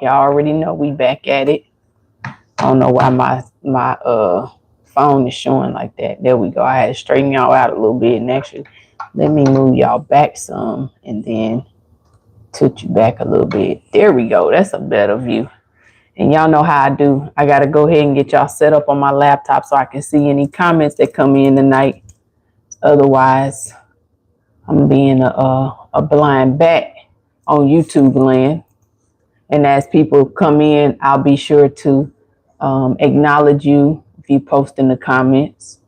Y'all already know we back at it. I don't know why my phone is showing like that. There we go. I had to straighten y'all out a little bit, and actually let me move y'all back some and then tilt you back a little bit. There we go. That's a better view. And y'all know how I do. I gotta go ahead and get y'all set up on my laptop so I can see any comments that come in tonight. Otherwise, I'm being a blind bat on YouTube land. And as people come in, I'll be sure to acknowledge you if you post in the comments.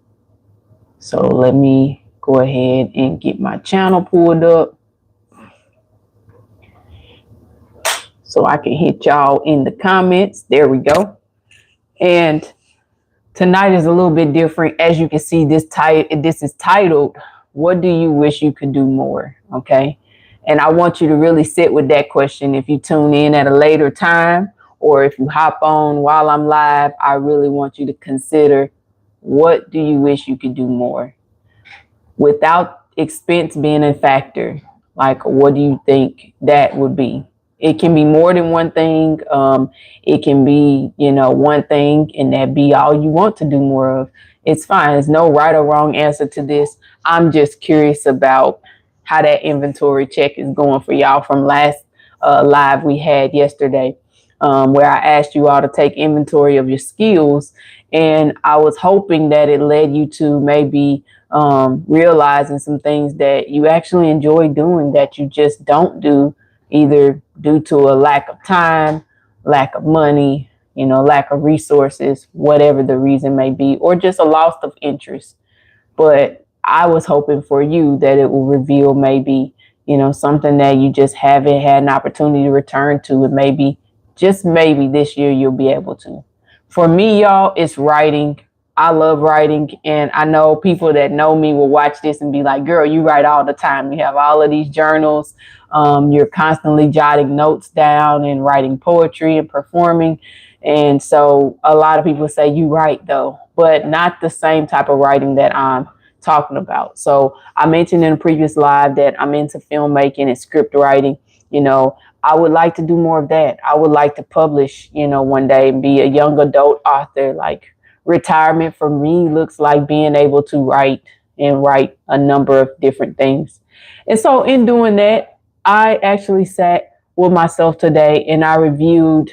So let me go ahead and get my channel pulled up so I can hit y'all in the comments. There we go. And tonight is a little bit different. As you can see, this is titled, "What do you wish you could do more?" Okay. And I want you to really sit with that question. If you tune in at a later time or if you hop on while I'm live, I really want you to consider, what do you wish you could do more? Without expense being a factor, like, what do you think that would be? It can be more than one thing. It can be, one thing and that be all you want to do more of. It's fine. There's no right or wrong answer to this. I'm just curious about how that inventory check is going for y'all from last live we had yesterday, where I asked you all to take inventory of your skills. And I was hoping that it led you to maybe realizing some things that you actually enjoy doing that you just don't do, either due to a lack of time, lack of money, lack of resources, whatever the reason may be, or just a loss of interest. But I was hoping for you that it will reveal maybe, something that you just haven't had an opportunity to return to. And maybe, just maybe this year you'll be able to. For me, y'all, it's writing. I love writing. And I know people that know me will watch this and be like, "Girl, you write all the time. You have all of these journals. You're constantly jotting notes down and writing poetry and performing." And so a lot of people say you write though, but not the same type of writing that I'm talking about. So I mentioned in a previous live that I'm into filmmaking and script writing. I would like to do more of that. I would like to publish, one day and be a young adult author. Like, retirement for me looks like being able to write and write a number of different things. And so in doing that, I actually sat with myself today and I reviewed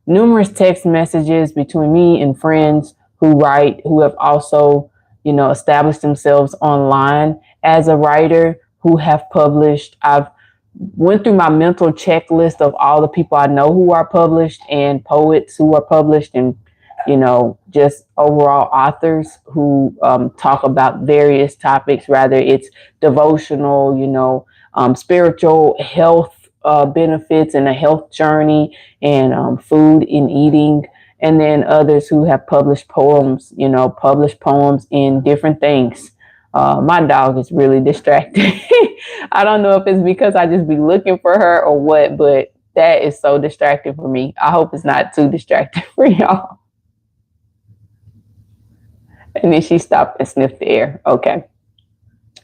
numerous text messages between me and friends who write, who have also, established themselves online as a writer, who have published. I've went through my mental checklist of all the people I know who are published and poets who are published and, just overall authors who talk about various topics, whether it's devotional, spiritual health benefits and a health journey and food and eating. And then others who have published poems, in different things. My dog is really distracted. I don't know if it's because I just be looking for her or what, but that is so distracting for me. I hope it's not too distracting for y'all. And then she stopped and sniffed the air. Okay.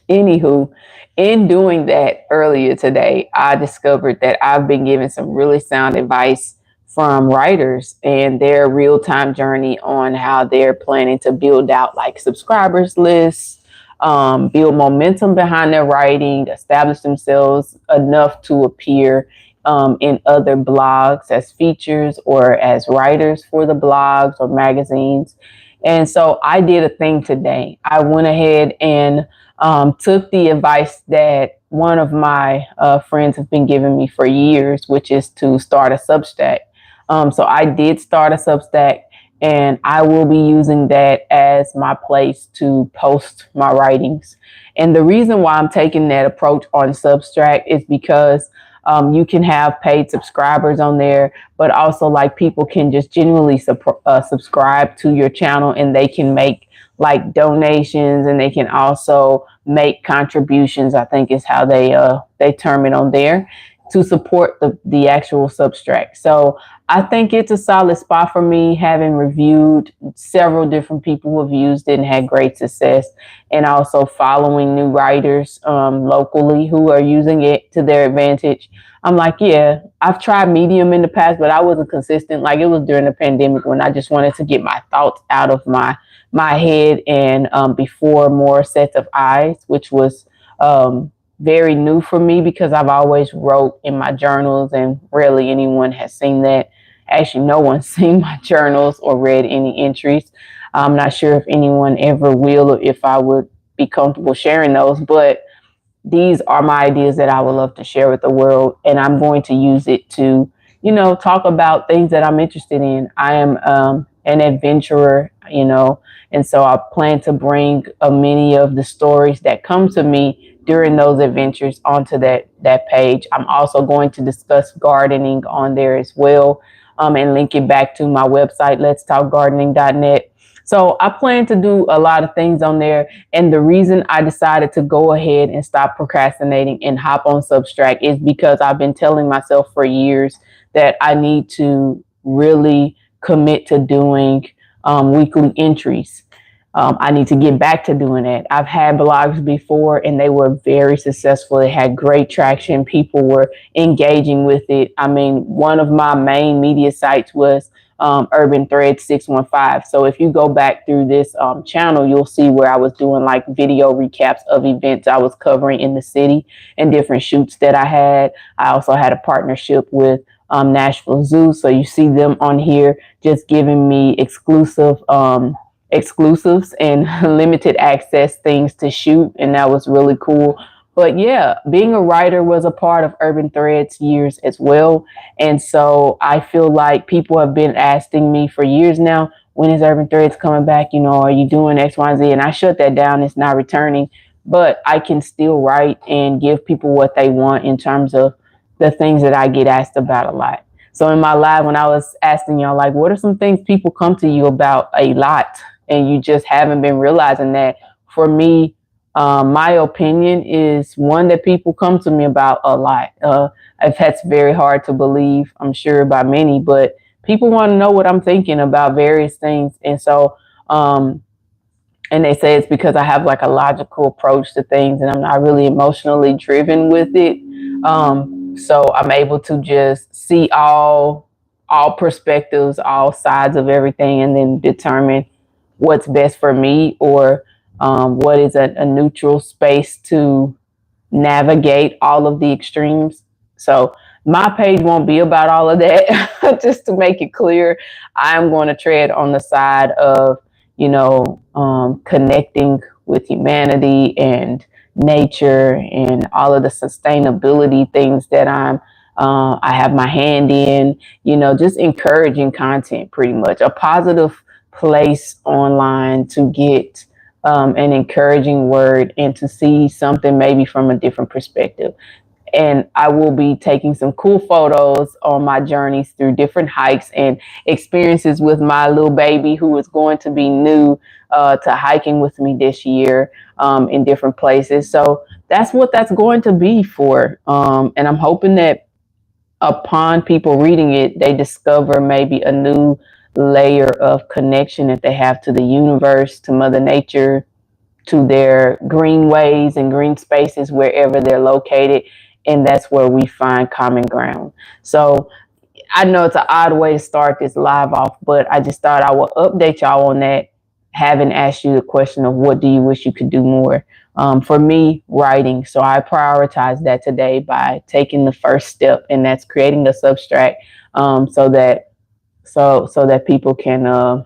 Anywho, in doing that earlier today, I discovered that I've been given some really sound advice from writers and their real-time journey on how they're planning to build out like subscribers lists, build momentum behind their writing, establish themselves enough to appear in other blogs as features or as writers for the blogs or magazines. And so I did a thing today. I went ahead and took the advice that one of my friends have been giving me for years, which is to start a Substack. So I did start a Substack, and I will be using that as my place to post my writings. And the reason why I'm taking that approach on Substack is because you can have paid subscribers on there, but also like people can just genuinely subscribe to your channel, and they can make like donations, and they can also make contributions, I think is how they term it on there. to support the actual Substack. So I think it's a solid spot for me, having reviewed several different people who have used it and had great success, and also following new writers locally who are using it to their advantage. I'm like, yeah, I've tried Medium in the past, but I wasn't consistent. Like, it was during the pandemic when I just wanted to get my thoughts out of my head, and before more sets of eyes, which was very new for me because I've always wrote in my journals, and rarely anyone has seen that. Actually, no one's seen my journals or read any entries. I'm not sure if anyone ever will, or if I would be comfortable sharing those, but these are my ideas that I would love to share with the world. And I'm going to use it to, talk about things that I'm interested in. I am an adventurer, and so I plan to bring many of the stories that come to me during those adventures onto that page. I'm also going to discuss gardening on there as well, and link it back to my website, letstalkgardening.net. So I plan to do a lot of things on there. And the reason I decided to go ahead and stop procrastinating and hop on Substack is because I've been telling myself for years that I need to really commit to doing weekly entries. I need to get back to doing that. I've had blogs before and they were very successful. They had great traction. People were engaging with it. I mean, one of my main media sites was Urban Thread 615. So if you go back through this channel, you'll see where I was doing like video recaps of events I was covering in the city and different shoots that I had. I also had a partnership with Nashville Zoo. So you see them on here just giving me exclusives and limited access things to shoot. And that was really cool. But yeah, being a writer was a part of Urban Threads years as well. And so I feel like people have been asking me for years now, when is Urban Threads coming back? Are you doing X, Y, and Z? And I shut that down. It's not returning. But I can still write and give people what they want in terms of the things that I get asked about a lot. So in my live, when I was asking y'all, like, what are some things people come to you about a lot, and you just haven't been realizing that? For me, my opinion is one that people come to me about a lot. That's very hard to believe, I'm sure, by many, but people want to know what I'm thinking about various things. And so, and they say it's because I have like a logical approach to things and I'm not really emotionally driven with it. So I'm able to just see all perspectives, all sides of everything, and then determine what's best for me, or what is a neutral space to navigate all of the extremes. So my page won't be about all of that. Just to make it clear, I'm going to tread on the side of, connecting with humanity and nature and all of the sustainability things that I have my hand in, just encouraging content, pretty much a positive place online to get an encouraging word and to see something maybe from a different perspective. And I will be taking some cool photos on my journeys through different hikes and experiences with my little baby, who is going to be new to hiking with me this year in different places. So that's what that's going to be for. And I'm hoping that upon people reading it, they discover maybe a new layer of connection that they have to the universe, to Mother Nature, to their greenways and green spaces wherever they're located. And that's where we find common ground. So I know it's an odd way to start this live off, but I just thought I would update y'all on that, having asked you the question of what do you wish you could do more? For me, writing. So I prioritize that today by taking the first step, and that's creating a Substack, so that people can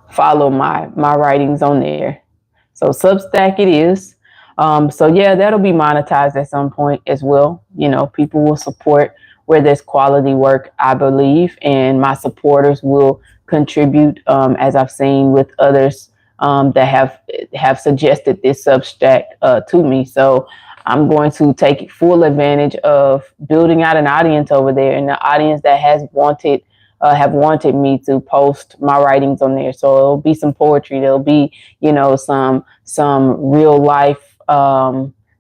follow my writings on there. So Substack it is. So yeah, that'll be monetized at some point as well. People will support where there's quality work, I believe, and my supporters will contribute, as I've seen with others that have suggested this Substack to me. So I'm going to take full advantage of building out an audience over there, and the audience that have wanted me to post my writings on there. So it'll be some poetry. There'll be, some real life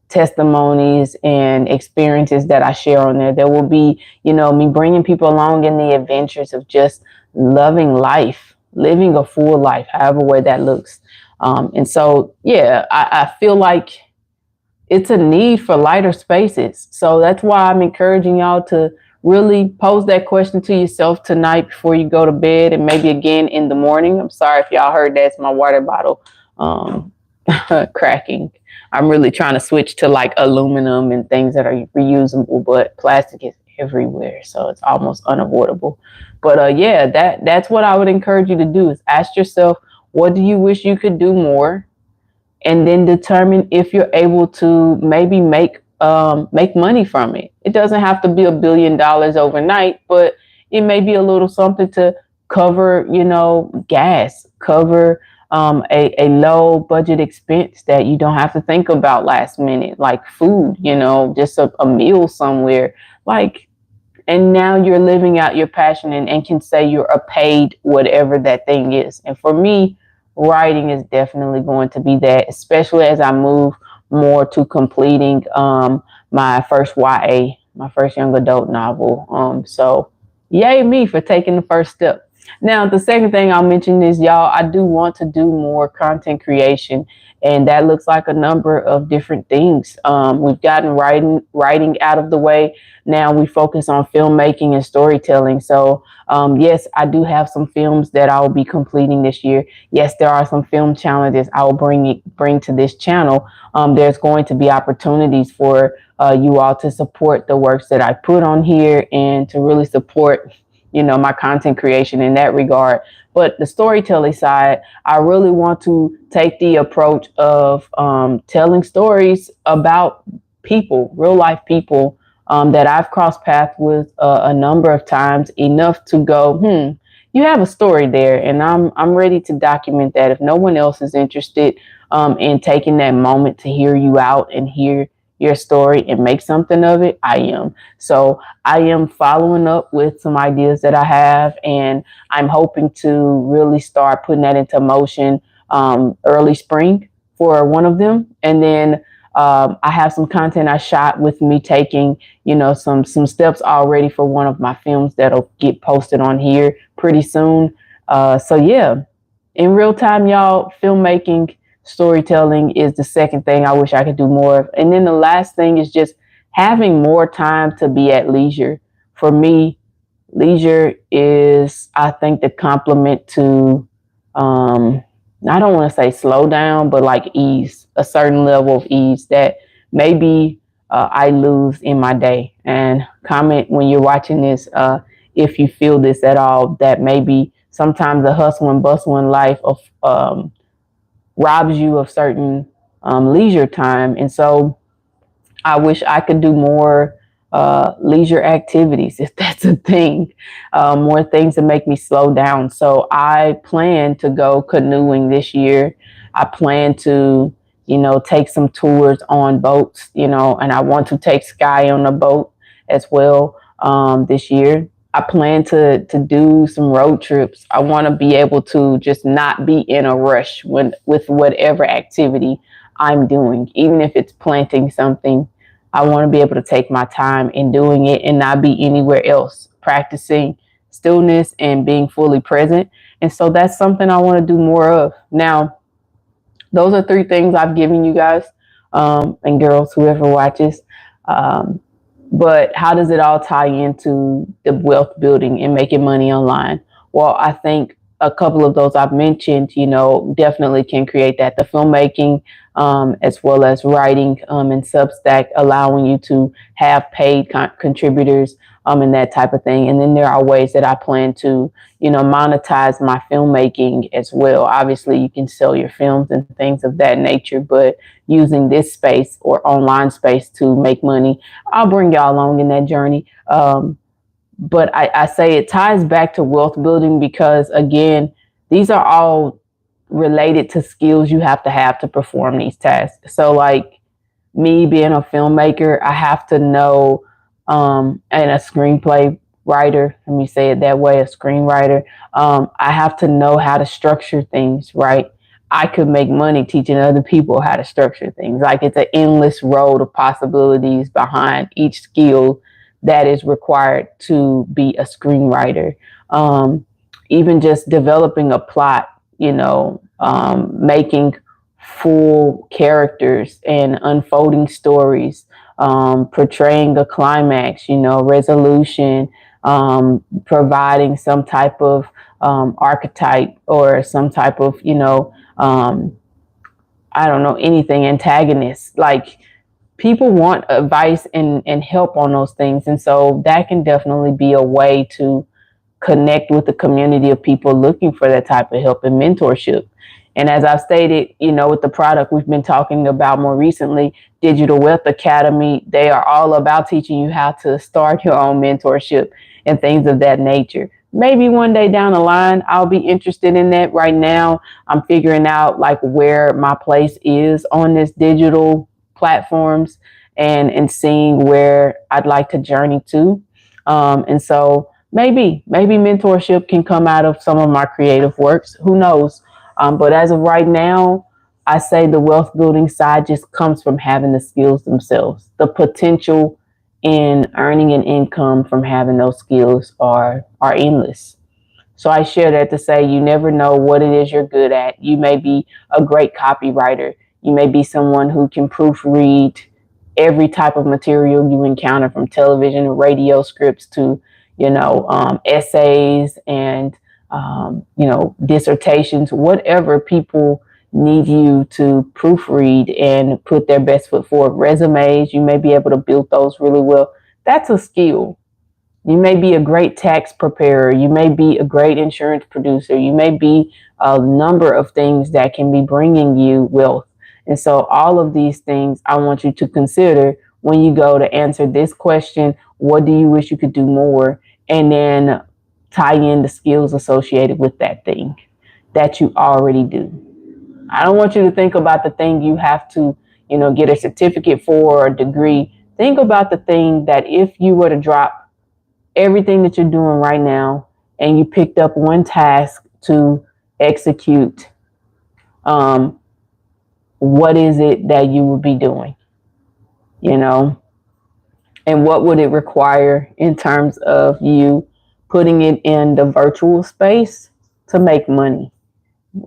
testimonies and experiences that I share on there. There will be, me bringing people along in the adventures of just loving life, living a full life, however way that looks. And so, yeah, I feel like it's a need for lighter spaces. So that's why I'm encouraging y'all to really pose that question to yourself tonight before you go to bed, and maybe again in the morning. I'm sorry if y'all heard that's my water bottle cracking. I'm really trying to switch to like aluminum and things that are reusable, but plastic is everywhere, so it's almost unavoidable. But yeah, that's what I would encourage you to do, is ask yourself, what do you wish you could do more? And then determine if you're able to maybe make money from it. It doesn't have to be $1 billion overnight, but it may be a little something to cover, gas, cover a low budget expense that you don't have to think about last minute, like food, just a meal somewhere. Like, and now you're living out your passion, and can say you're a paid whatever that thing is. And for me, writing is definitely going to be that, especially as I move more to completing my first YA, my first young adult novel. So yay me for taking the first step. Now, the second thing I'll mention is, y'all, I do want to do more content creation, and that looks like a number of different things. We've gotten writing out of the way. Now we focus on filmmaking and storytelling. So yes, I do have some films that I will be completing this year. Yes, there are some film challenges I will bring to this channel. There's going to be opportunities for you all to support the works that I put on here, and to really support my content creation in that regard. But the storytelling side, I really want to take the approach of telling stories about people, real life people that I've crossed paths with a number of times, enough to go, you have a story there, and I'm ready to document that. If no one else is interested in taking that moment to hear you out and hear your story and make something of it, I am. So I am following up with some ideas that I have, and I'm hoping to really start putting that into motion early spring for one of them. And then I have some content I shot with me taking, some steps already for one of my films that'll get posted on here pretty soon. So yeah, in real time, y'all, filmmaking, storytelling is the second thing I wish I could do more of. And then the last thing is just having more time to be at leisure. For me, leisure is, I think, the complement to, I don't want to say slow down, but like ease, a certain level of ease that maybe I lose in my day. And comment when you're watching this, if you feel this at all, that maybe sometimes the hustle and bustle in life of robs you of certain leisure time. And so I wish I could do more leisure activities, if that's a thing, more things that make me slow down. So I plan to go canoeing this year. I plan to, take some tours on boats, and I want to take Sky on a boat as well this year. I plan to do some road trips. I want to be able to just not be in a rush with whatever activity I'm doing, even if it's planting something. I want to be able to take my time in doing it and not be anywhere else, practicing stillness and being fully present. And so that's something I want to do more of. Now, those are 3 things I've given you guys and girls, whoever watches. But how does it all tie into the wealth building and making money online? Well, I think a couple of those I've mentioned, definitely can create that. The filmmaking, as well as writing and Substack, allowing you to have paid contributors and that type of thing. And then there are ways that I plan to, monetize my filmmaking as well. Obviously, you can sell your films and things of that nature, but using this space or online space to make money, I'll bring y'all along in that journey. But I say it ties back to wealth building because, again, these are all related to skills you have to perform these tasks. So like me being a filmmaker, I have to know, and a screenplay writer, let me say it that way, a screenwriter, I have to know how to structure things, right? I could make money teaching other people how to structure things. Like it's an endless road of possibilities behind each skill that is required to be a screenwriter. Even just developing a plot, making full characters and unfolding stories, portraying a climax, resolution, providing some type of archetype or some type of, I don't know, anything, antagonist. Like people want advice and help on those things. And so that can definitely be a way to connect with the community of people looking for that type of help and mentorship. And as I've stated, with the product we've been talking about more recently, Digital Wealth Academy, they are all about teaching you how to start your own mentorship and things of that nature. Maybe one day down the line, I'll be interested in that. Right now, I'm figuring out like where my place is on this digital platforms and seeing where I'd like to journey to. And so maybe mentorship can come out of some of my creative works. Who knows? But as of right now, I say the wealth building side just comes from having the skills themselves. The potential in earning an income from having those skills are endless. So I share that to say you never know what it is you're good at. You may be a great copywriter. You may be someone who can proofread every type of material you encounter, from television, radio scripts to, essays and, dissertations, whatever people need you to proofread and put their best foot forward. Resumes, you may be able to build those really well. That's a skill. You may be a great tax preparer. You may be a great insurance producer. You may be a number of things that can be bringing you wealth. And so all of these things I want you to consider when you go to answer this question: what do you wish you could do more? And then tie in the skills associated with that thing that you already do. I don't want you to think about the thing you have to, get a certificate for or a degree. Think about the thing that if you were to drop everything that you're doing right now and you picked up one task to execute, what is it that you would be doing? And what would it require in terms of you putting it in the virtual space to make money?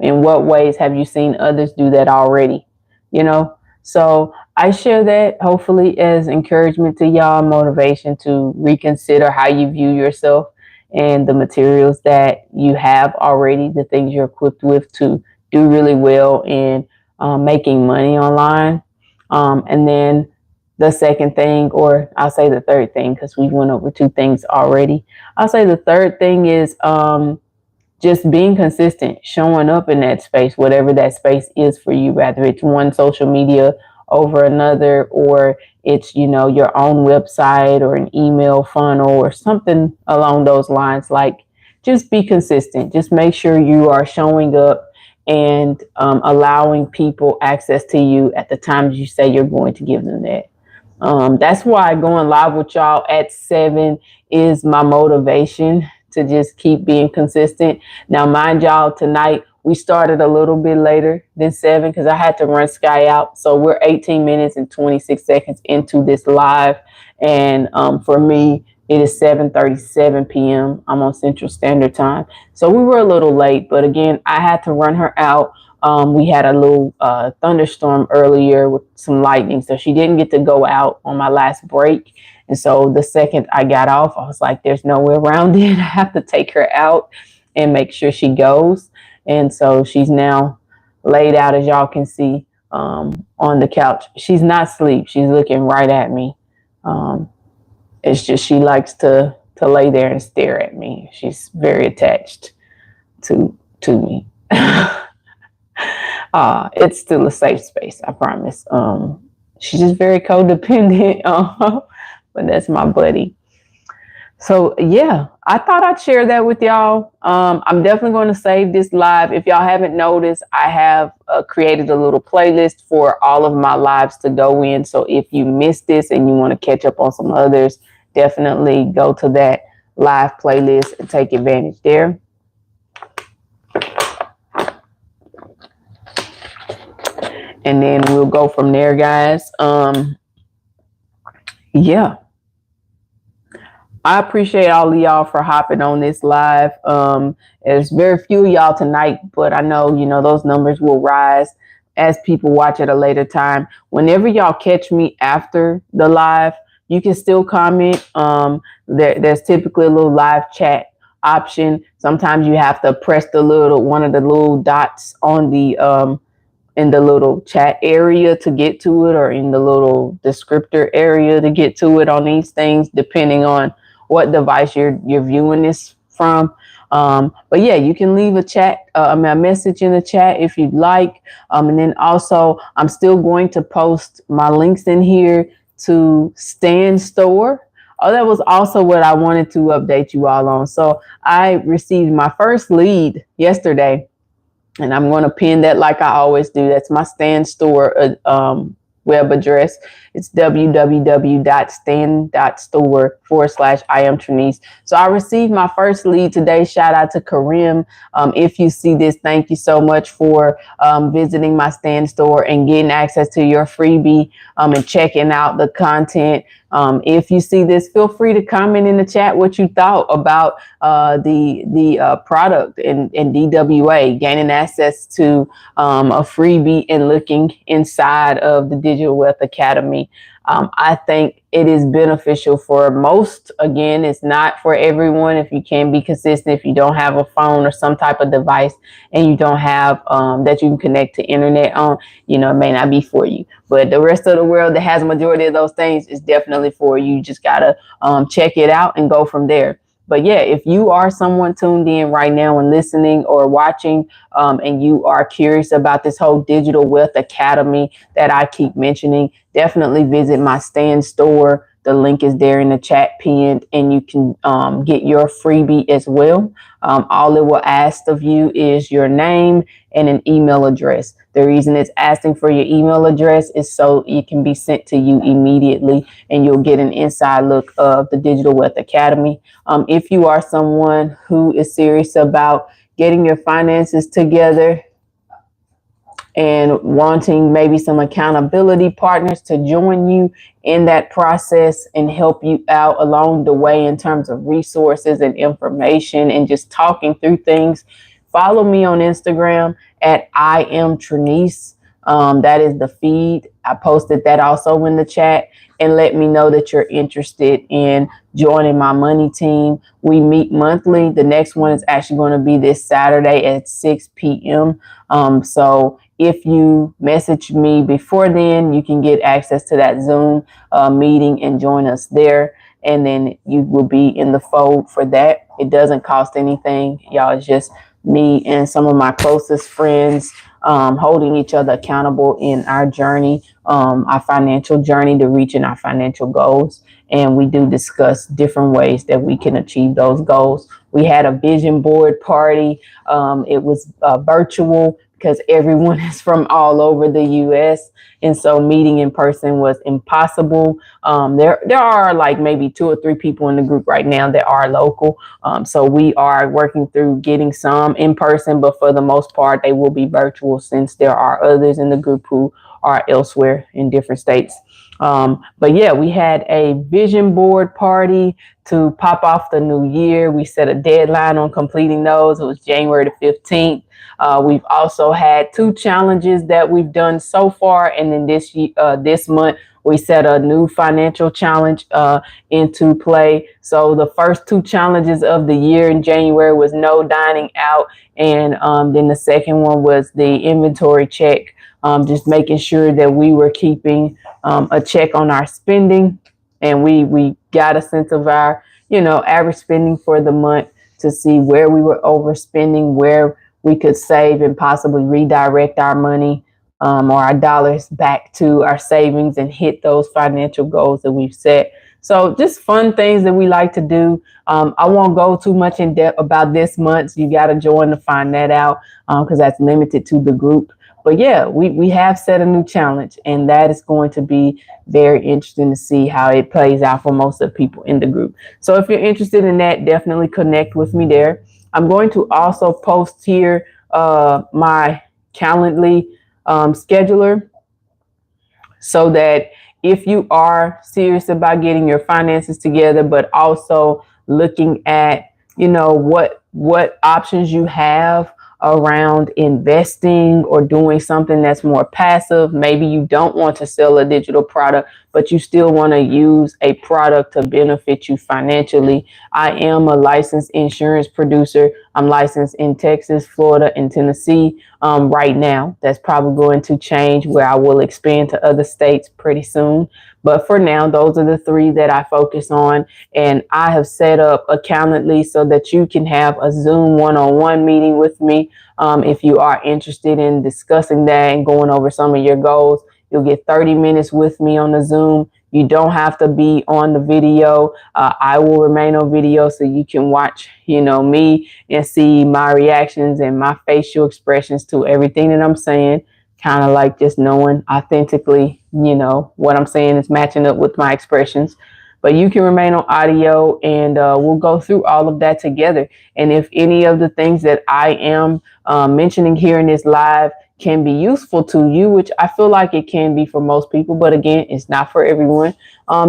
In what ways have you seen others do that already? So I share that hopefully as encouragement to y'all, motivation to reconsider how you view yourself and the materials that you have already, the things you're equipped with to do really well in making money online. And then the second thing, or I'll say the third thing, because we went over two things already. I'll say the third thing is just being consistent, showing up in that space, whatever that space is for you, whether it's one social media over another, or it's, your own website or an email funnel or something along those lines. Like, just be consistent. Just make sure you are showing up and allowing people access to you at the times you say you're going to give them that. That's why going live with y'all at 7 is my motivation, to just keep being consistent. Now, mind y'all, tonight we started a little bit later than 7 because I had to run Sky out. So we're 18 minutes and 26 seconds into this live. And for me, it is 7:37 p.m. I'm on Central Standard Time. So we were a little late, but again, I had to run her out. We had a little thunderstorm earlier with some lightning, so she didn't get to go out on my last break. And so the second I got off, I was like, there's no way around it. I have to take her out and make sure she goes. And so she's now laid out, as y'all can see, on the couch. She's not asleep. She's looking right at me. It's just she likes to lay there and stare at me. She's very attached to me. It's still a safe space, I promise. She's just very codependent, but that's my buddy. So yeah, I thought I'd share that with y'all. I'm definitely going to save this live. If y'all haven't noticed, I have created a little playlist for all of my lives to go in. So if you missed this and you want to catch up on some others, definitely go to that live playlist and take advantage there. and then we'll go from there, guys. Yeah. I appreciate all of y'all for hopping on this live. There's very few of y'all tonight, but I know, those numbers will rise as people watch at a later time. Whenever y'all catch me after the live, you can still comment. There's typically a little live chat option. Sometimes you have to press one of the little dots on the in the little chat area to get to it, or in the little descriptor area to get to it on these things, depending on what device you're viewing this from. But yeah, you can leave a message in the chat if you'd like. And then also, I'm still going to post my links in here to Stand Store. Oh, that was also what I wanted to update you all on. So I received my first lead yesterday, and I'm going to pin that like I always do. That's my Stand Store web address. It's www.stand.store/I am Trinice. So I received my first lead today. Shout out to Karim. If you see this, thank you so much for visiting my Stand Store and getting access to your freebie and checking out the content. If you see this, feel free to comment in the chat what you thought about the product and DWA, gaining access to a freebie and looking inside of the Digital Wealth Academy. I think it is beneficial for most. Again, it's not for everyone. If you can't be consistent, if you don't have a phone or some type of device, and you don't have that you can connect to internet on, it may not be for you. But the rest of the world that has a majority of those things is definitely for you. You just gotta check it out and go from there. But yeah, if you are someone tuned in right now and listening or watching, and you are curious about this whole Digital Wealth Academy that I keep mentioning, definitely visit my Stand Store. The link is there in the chat pinned, and you can get your freebie as well. All it will ask of you is your name and an email address. The reason it's asking for your email address is so it can be sent to you immediately, and you'll get an inside look of the Digital Wealth Academy. If you are someone who is serious about getting your finances together and wanting maybe some accountability partners to join you in that process and help you out along the way in terms of resources and information and just talking through things, follow me on Instagram at I am Trinice. That is the feed. I posted that also in the chat, and let me know that you're interested in joining my money team. We meet monthly. The next one is actually going to be this Saturday at 6 p.m. So if you message me before then, you can get access to that Zoom meeting and join us there. And then you will be in the fold for that. It doesn't cost anything, y'all. It's just me and some of my closest friends holding each other accountable in our journey, our financial journey to reaching our financial goals. And we do discuss different ways that we can achieve those goals. We had a vision board party. It was virtual because everyone is from all over the U.S. And so meeting in person was impossible. There are like maybe 2 or 3 people in the group right now that are local. So we are working through getting some in person, but for the most part, they will be virtual since there are others in the group who are elsewhere in different states. But yeah, we had a vision board party to pop off the new year. We set a deadline on completing those. It was January the 15th. We've also had 2 challenges that we've done so far. And then this month, we set a new financial challenge into play. So the first 2 challenges of the year in January was no dining out. And then the second one was the inventory check, just making sure that we were keeping a check on our spending. And we got a sense of our, average spending for the month to see where we were overspending, where we could save and possibly redirect our money or our dollars back to our savings and hit those financial goals that we've set. So just fun things that we like to do. I won't go too much in depth about this month. You got to join to find that out because that's limited to the group. But yeah, we have set a new challenge, and that is going to be very interesting to see how it plays out for most of the people in the group. So if you're interested in that, definitely connect with me there. I'm going to also post here my Calendly scheduler. so that if you are serious about getting your finances together, but also looking at, what options you have around investing or doing something that's more passive. Maybe you don't want to sell a digital product, but you still want to use a product to benefit you financially. I am a licensed insurance producer. I'm licensed in Texas, Florida, and Tennessee right now. That's probably going to change, where I will expand to other states pretty soon. But for now, those are the three that I focus on. And I have set up Accountantly so that you can have a Zoom one-on-one meeting with me. If you are interested in discussing that and going over some of your goals, you'll get 30 minutes with me on the Zoom. You don't have to be on the video. I will remain on video so you can watch, me and see my reactions and my facial expressions to everything that I'm saying. Kind of like just knowing authentically, what I'm saying is matching up with my expressions. But you can remain on audio, and we'll go through all of that together. And if any of the things that I am mentioning here in this live can be useful to you, which I feel like it can be for most people, but again, it's not for everyone,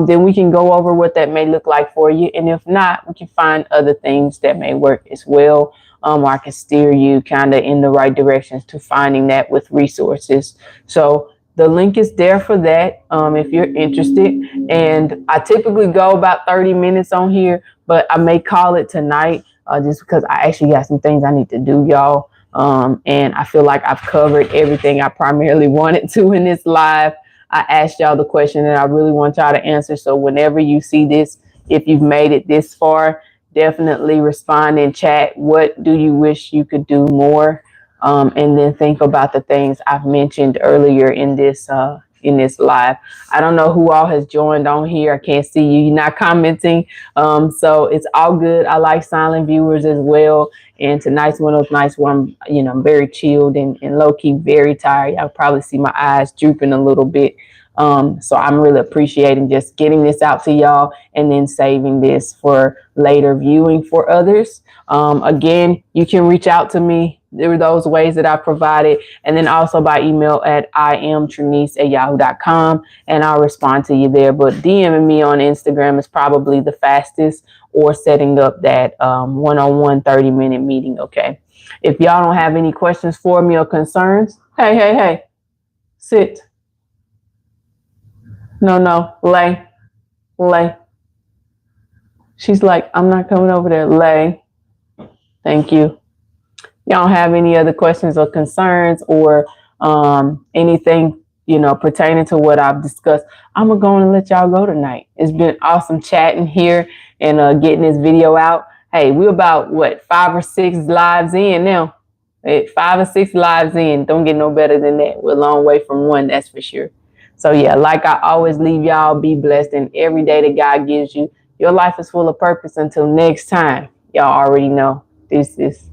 then we can go over what that may look like for you. And if not, we can find other things that may work as well. Or I can steer you kind of in the right directions to finding that with resources. So the link is there for that if you're interested. And I typically go about 30 minutes on here, but I may call it tonight just because I actually got some things I need to do, y'all. And I feel like I've covered everything I primarily wanted to in this live. I asked y'all the question that I really want y'all to answer. So whenever you see this, if you've made it this far, definitely respond in chat. What do you wish you could do more? And then think about the things I've mentioned earlier in this live. I don't know who all has joined on here. I can't see you. You're not commenting. So it's all good. I like silent viewers as well. And tonight's one of those nights where I'm very chilled and low-key very tired. I'll probably see my eyes drooping a little bit. So I'm really appreciating just getting this out to y'all and then saving this for later viewing for others. Again, you can reach out to me. There are those ways that I provided, and then also by email at iamtrinice@yahoo.com, and I'll respond to you there. But DMing me on Instagram is probably the fastest, or setting up that one-on-one 30-minute meeting. Okay. If y'all don't have any questions for me or concerns, hey, sit. No, lay. She's like, I'm not coming over there. Lay. Thank you. Y'all don't have any other questions or concerns or anything, pertaining to what I've discussed, I'm going to go and let y'all go tonight. It's been awesome chatting here and getting this video out. Hey, we're about, 5 or 6 lives in now. 5 or 6 lives in. Don't get no better than that. We're a long way from 1, that's for sure. So yeah, like I always leave y'all, be blessed in every day that God gives you. Your life is full of purpose. Until next time, y'all already know this is